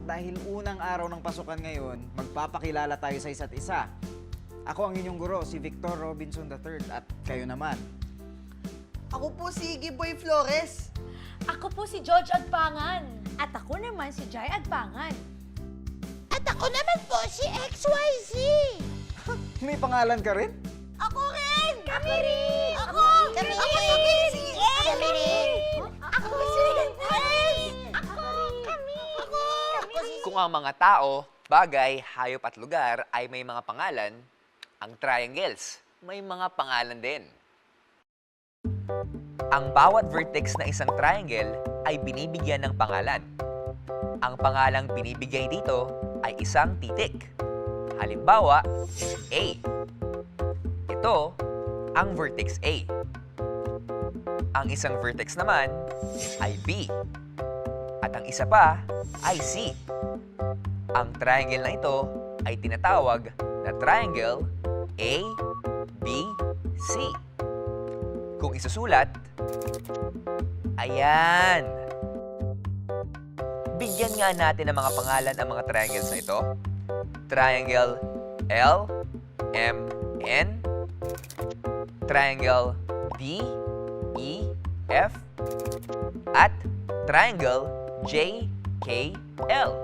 dahil unang araw ng pasukan ngayon, magpapakilala tayo sa isa't isa. Ako ang inyong guro, si Victor Robinson III, at kayo naman. Ako po si Giboy Flores. Ako po si George Agpangan. At ako naman si Jai Agpangan. At ako naman po si XYZ. May pangalan ka rin? Ako rin! Kami rin! Ako! Kami rin! Kami rin! Ako rin! Ako! Kami! Ako! Kung ang mga tao, bagay, hayop at lugar ay may mga pangalan, ang triangles may mga pangalan din. Ang bawat vertex na isang triangle ay binibigyan ng pangalan. Ang pangalang binibigay dito ay isang titik. Halimbawa, A. Ito ang vertex A. Ang isang vertex naman ay B. At ang isa pa ay C. Ang triangle na ito ay tinatawag na triangle A, B, C. Kung isusulat, ayan. Bigyan nga natin ng mga pangalan ang mga triangles na ito. Triangle L, M, N. Triangle D, E, F. At triangle J, K, L.